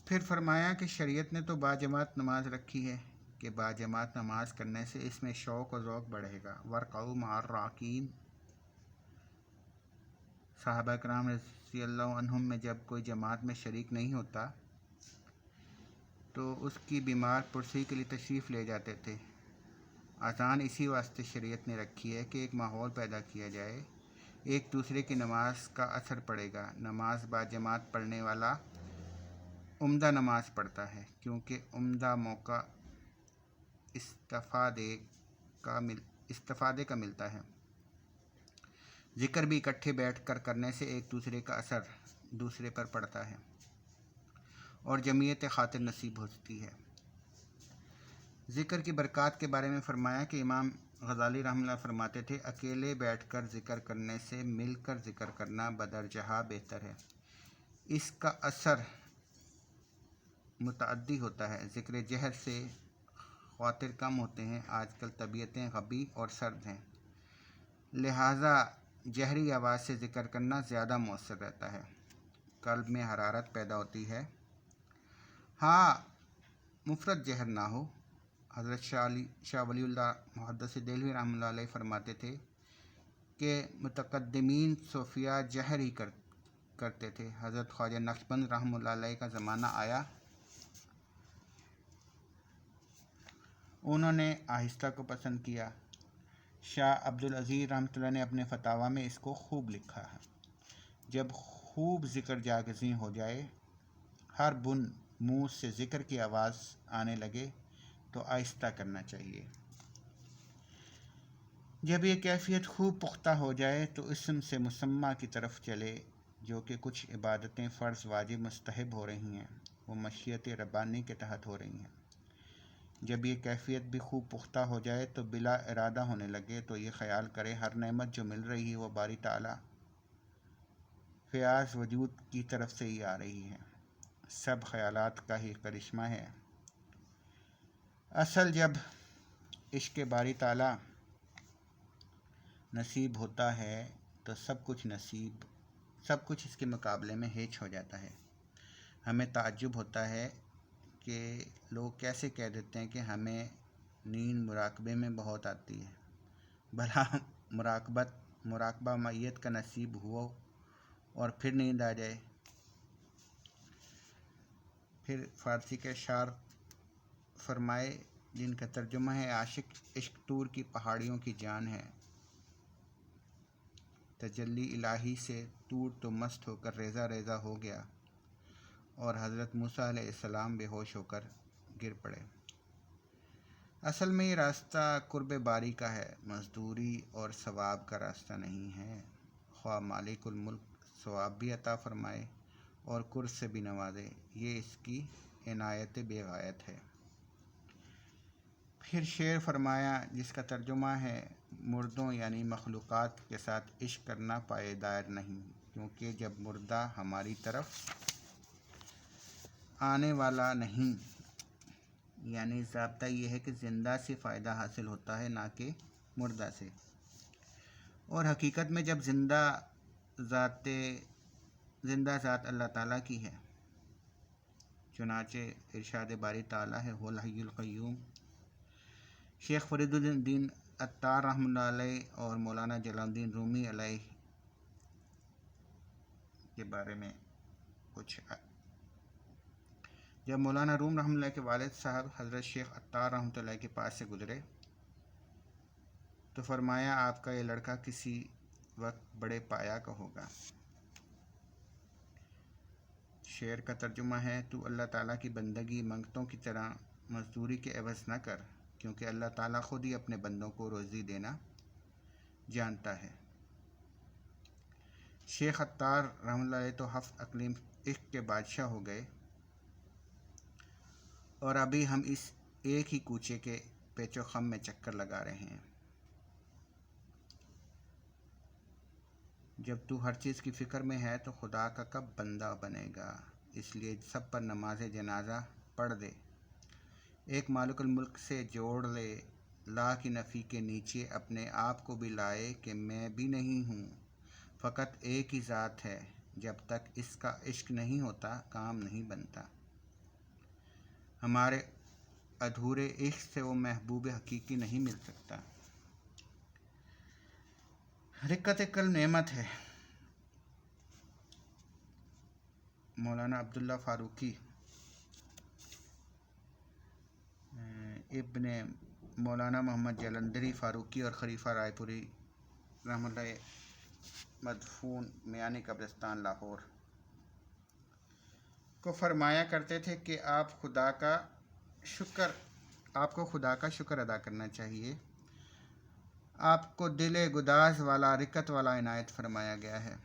پھر فرمایا کہ شریعت نے تو باجماعت نماز رکھی ہے کہ باجماعت نماز کرنے سے اس میں شوق و ذوق بڑھے گا۔ ورقعوا مع الراکعین، صحابہ کرام رضی اللہ عنہم میں جب کوئی جماعت میں شریک نہیں ہوتا تو اس کی بیمار پرسی کے لیے تشریف لے جاتے تھے۔ اذان اسی واسطے شریعت نے رکھی ہے کہ ایک ماحول پیدا کیا جائے، ایک دوسرے کی نماز کا اثر پڑے گا۔ نماز باجماعت پڑھنے والا عمدہ نماز پڑھتا ہے، کیونکہ عمدہ موقع استفادے کا ملتا ہے۔ ذکر بھی اکٹھے بیٹھ کر کرنے سے ایک دوسرے کا اثر دوسرے پر پڑتا ہے اور جمعیت خاطر نصیب ہوتی ہے۔ ذکر کی برکات کے بارے میں فرمایا کہ امام غزالی رحمہ اللہ فرماتے تھے، اکیلے بیٹھ کر ذکر کرنے سے مل کر ذکر کرنا بدرجہ بہتر ہے، اس کا اثر متعدی ہوتا ہے۔ ذکر جہر سے خواطر کم ہوتے ہیں، آج کل طبیعتیں غبی اور سرد ہیں، لہٰذا جہری آواز سے ذکر کرنا زیادہ مؤثر رہتا ہے، قلب میں حرارت پیدا ہوتی ہے۔ ہاں، مفرد جہر نہ ہو۔ حضرت شاہ ولی اللہ محدث دہلوی رحمۃ اللہ علیہ فرماتے تھے کہ متقدمین صوفیہ جہر ہی کرتے تھے۔ حضرت خواجہ نقشبند رحمۃ اللہ علیہ کا زمانہ آیا، انہوں نے آہستہ کو پسند کیا۔ شاہ عبدالعزیز رحمۃ اللہ نے اپنے فتاویٰ میں اس کو خوب لکھا ہے۔ جب خوب ذکر جاگزیں ہو جائے، ہر بن منہ سے ذکر کی آواز آنے لگے تو آہستہ کرنا چاہیے۔ جب یہ کیفیت خوب پختہ ہو جائے تو اسم سے مسمى کی طرف چلے، جو کہ کچھ عبادتیں فرض، واجب، مستحب ہو رہی ہیں، وہ مشیت ربانی کے تحت ہو رہی ہیں۔ جب یہ کیفیت بھی خوب پختہ ہو جائے تو بلا ارادہ ہونے لگے تو یہ خیال کرے ہر نعمت جو مل رہی ہے وہ باری تعالیٰ فیاض وجود کی طرف سے ہی آ رہی ہے، سب خیالات کا ہی کرشمہ ہے۔ اصل جب عشق باری تعالیٰ نصیب ہوتا ہے تو سب کچھ اس کے مقابلے میں ہیچ ہو جاتا ہے۔ ہمیں تعجب ہوتا ہے کہ لوگ کیسے کہہ دیتے ہیں کہ ہمیں نیند مراقبے میں بہت آتی ہے، بھلا مراقبہ میت کا نصیب ہو اور پھر نیند آ جائے۔ پھر فارسی کے اشعار فرمائے، جن کا ترجمہ ہے، عاشق عشق طور کی پہاڑیوں کی جان ہے، تجلی الہی سے طور تو مست ہو کر ریزہ ریزہ ہو گیا اور حضرت موسیٰ علیہ السلام بے ہوش ہو کر گر پڑے۔ اصل میں یہ راستہ قرب باری کا ہے، مزدوری اور ثواب کا راستہ نہیں ہے۔ خواہ مالک الملک ثواب بھی عطا فرمائے اور قرب سے بھی نوازے، یہ اس کی عنایت بے غایت ہے۔ پھر شعر فرمایا جس کا ترجمہ ہے، مردوں یعنی مخلوقات کے ساتھ عشق کرنا پائیدار نہیں، کیونکہ جب مردہ ہماری طرف آنے والا نہیں، یعنی ضابطہ یہ ہے کہ زندہ سے فائدہ حاصل ہوتا ہے، نہ کہ مردہ سے، اور حقیقت میں جب زندہ ذات اللہ تعالیٰ کی ہے، چنانچہ ارشاد باری تعالیٰ ہے، هو الحی القیوم۔ شیخ فرید الدین عطار رحمۃ اللہ علیہ اور مولانا جلال الدین رومی علیہ کے بارے میں کچھ۔ جب مولانا روم رحمۃ اللہ کے والد صاحب حضرت شیخ عطار رحمۃ اللہ کے پاس سے گزرے تو فرمایا، آپ کا یہ لڑکا کسی وقت بڑے پایا کا ہوگا۔ شعر کا ترجمہ ہے، تو اللہ تعالیٰ کی بندگی منگتوں کی طرح مزدوری کے عوض نہ کر، کیونکہ اللہ تعالیٰ خود ہی اپنے بندوں کو روزی دینا جانتا ہے۔ شیخ عطار رحمۃ اللہ علیہ تو 7 اقلیم عشق کے بادشاہ ہو گئے، اور ابھی ہم اس ایک ہی کوچے کے پیچ و خم میں چکر لگا رہے ہیں۔ جب تو ہر چیز کی فکر میں ہے تو خدا کا کب بندہ بنے گا؟ اس لیے سب پر نماز جنازہ پڑھ دے، ایک مالک الملک سے جوڑ لے، لا کی نفی کے نیچے اپنے آپ کو بھی لائے کہ میں بھی نہیں ہوں، فقط ایک ہی ذات ہے، جب تک اس کا عشق نہیں ہوتا کام نہیں بنتا۔ ہمارے ادھورے عشق سے وہ محبوب حقیقی نہیں مل سکتا۔ رقت قلب نعمت ہے۔ مولانا عبداللہ فاروقی ابن مولانا محمد جلندری فاروقی اور خلیفہ رائے پوری رحمۃ اللہ مدفون میانی قبرستان لاہور کو فرمایا کرتے تھے کہ آپ کو خدا کا شکر ادا کرنا چاہیے۔ آپ کو دل گداز والا رقت والا عنایت فرمایا گیا ہے۔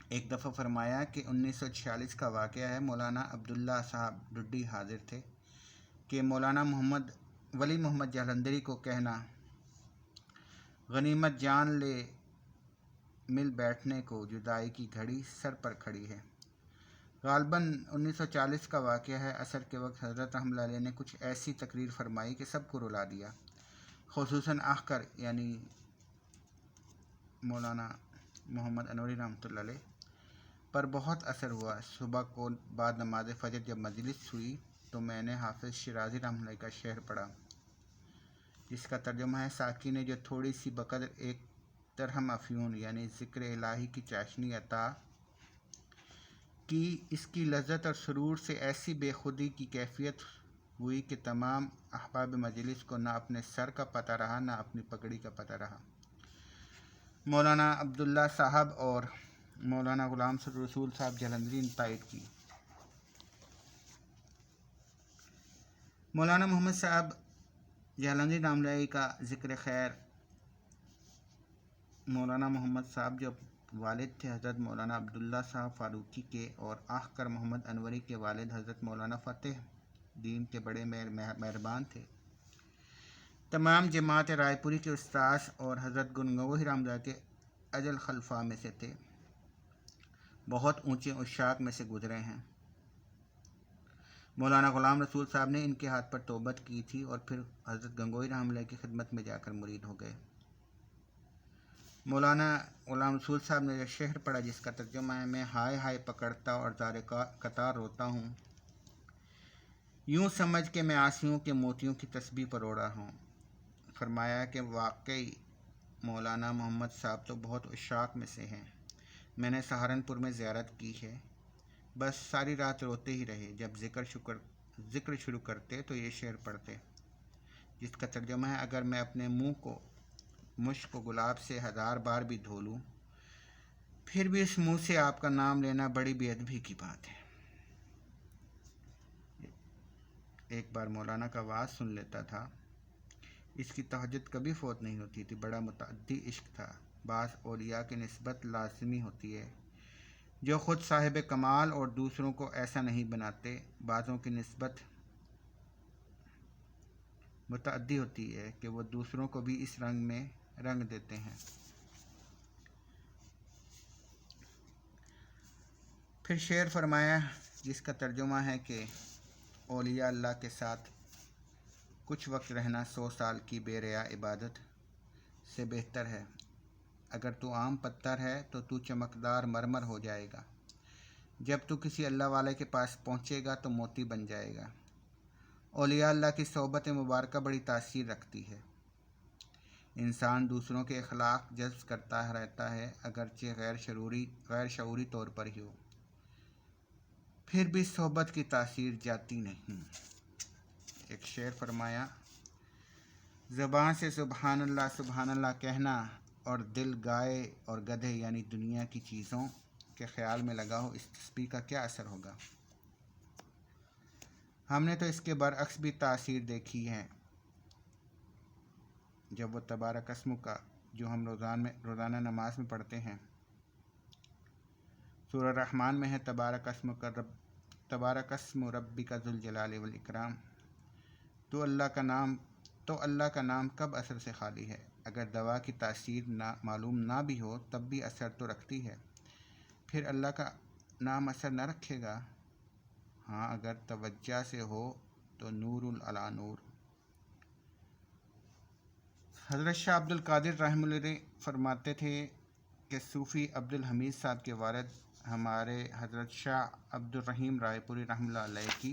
ایک دفعہ فرمایا کہ 1946 کا واقعہ ہے، مولانا عبداللہ صاحب ڈڈی حاضر تھے کہ مولانا ولی محمد جلندری کو کہنا غنیمت جان لے مل بیٹھنے کو جدائی کی گھڑی سر پر کھڑی ہے۔ غالباً 1940 کا واقعہ ہے۔ عصر کے وقت حضرت رحمۃ اللہ علیہ نے کچھ ایسی تقریر فرمائی کہ سب کو رلا دیا، خصوصاً آخر یعنی مولانا محمد انوری رحمۃ اللہ علیہ پر بہت اثر ہوا۔ صبح کو بعد نماز فجر جب مجلس ہوئی تو میں نے حافظ شیرازی رحمۃ اللہ کا شعر پڑھا، جس کا ترجمہ ہے: ساقی نے جو تھوڑی سی بقدر ایک درہم افیون یعنی ذکر الہی کی چاشنی عطا کی، اس کی لذت اور سرور سے ایسی بے خودی کی کیفیت ہوئی کہ تمام احباب مجلس کو نہ اپنے سر کا پتہ رہا نہ اپنی پگڑی کا پتہ رہا۔ مولانا عبداللہ صاحب اور مولانا غلام رسول صاحب جلندری نے تائید کی۔ مولانا محمد صاحب جلندری رحمۃ اللہ علیہ کا ذکر خیر۔ مولانا محمد صاحب جو والد تھے حضرت مولانا عبداللہ صاحب فاروقی کے اور آخر محمد انوری کے والد حضرت مولانا فتح دین کے بڑے مہربان تھے۔ تمام جماعت رائے پوری کے استاذ اور حضرت گنگوہی رحمۃ اللہ کے اجل خلفاء میں سے تھے، بہت اونچے عشاق میں سے گزرے ہیں۔ مولانا غلام رسول صاحب نے ان کے ہاتھ پر توبت کی تھی اور پھر حضرت گنگوہی رحمۃ اللہ کی خدمت میں جا کر مرید ہو گئے۔ مولانا غلام رسول صاحب نے جو شعر پڑھا جس کا ترجمہ ہے: میں ہائے ہائے پکڑتا اور زار قطار روتا ہوں، یوں سمجھ کے میں آنسوؤں کے موتیوں کی تسبیح پروڑا ہوں۔ فرمایا کہ واقعی مولانا محمد صاحب تو بہت عشاق میں سے ہیں۔ میں نے سہارنپور میں زیارت کی ہے، بس ساری رات روتے ہی رہے۔ جب ذکر شروع کرتے تو یہ شعر پڑھتے، جس کا ترجمہ ہے: اگر میں اپنے منہ کو مشک و گلاب سے 1000 بار بھی دھو لوں، پھر بھی اس منہ سے آپ کا نام لینا بڑی بے ادبی کی بات ہے۔ ایک بار مولانا کا وعظ سن لیتا تھا، اس کی تہجد کبھی فوت نہیں ہوتی تھی، بڑا متعدی عشق تھا۔ بعض اولیاء کی نسبت لازمی ہوتی ہے جو خود صاحب کمال اور دوسروں کو ایسا نہیں بناتے، بعضوں کی نسبت متعدی ہوتی ہے کہ وہ دوسروں کو بھی اس رنگ میں رنگ دیتے ہیں۔ پھر شعر فرمایا جس کا ترجمہ ہے کہ اولیاء اللہ کے ساتھ کچھ وقت رہنا 100 سال کی بے ریا عبادت سے بہتر ہے۔ اگر تو عام پتھر ہے تو تو چمکدار مرمر ہو جائے گا، جب تو کسی اللہ والے کے پاس پہنچے گا تو موتی بن جائے گا۔ اولیاء اللہ کی صحبت مبارکہ بڑی تاثیر رکھتی ہے، انسان دوسروں کے اخلاق جذب کرتا رہتا ہے، اگرچہ غیر شعوری طور پر ہی ہو، پھر بھی صحبت کی تاثیر جاتی نہیں۔ ایک شعر فرمایا: زبان سے سبحان اللہ کہنا اور دل گائے اور گدھے یعنی دنیا کی چیزوں کے خیال میں لگا ہو، اس تسبیح کا کیا اثر ہوگا؟ ہم نے تو اس کے برعکس بھی تاثیر دیکھی ہے۔ جب وہ تبارک اسم کا جو ہم روزانہ نماز میں پڑھتے ہیں، سورہ رحمان میں ہے: تبارک اسم ربک ذوالجلال والاکرام، تو اللہ کا نام کب اثر سے خالی ہے؟ اگر دوا کی تاثیر معلوم نہ بھی ہو تب بھی اثر تو رکھتی ہے، پھر اللہ کا نام اثر نہ رکھے گا؟ ہاں، اگر توجہ سے ہو تو نور علی نور۔ حضرت شاہ عبد القادر رحمۃ اللہ علیہ فرماتے تھے کہ صوفی عبد الحمید صاحب کے والد ہمارے حضرت شاہ عبد الرحیم رائے پوری رحمۃ اللہ علیہ کی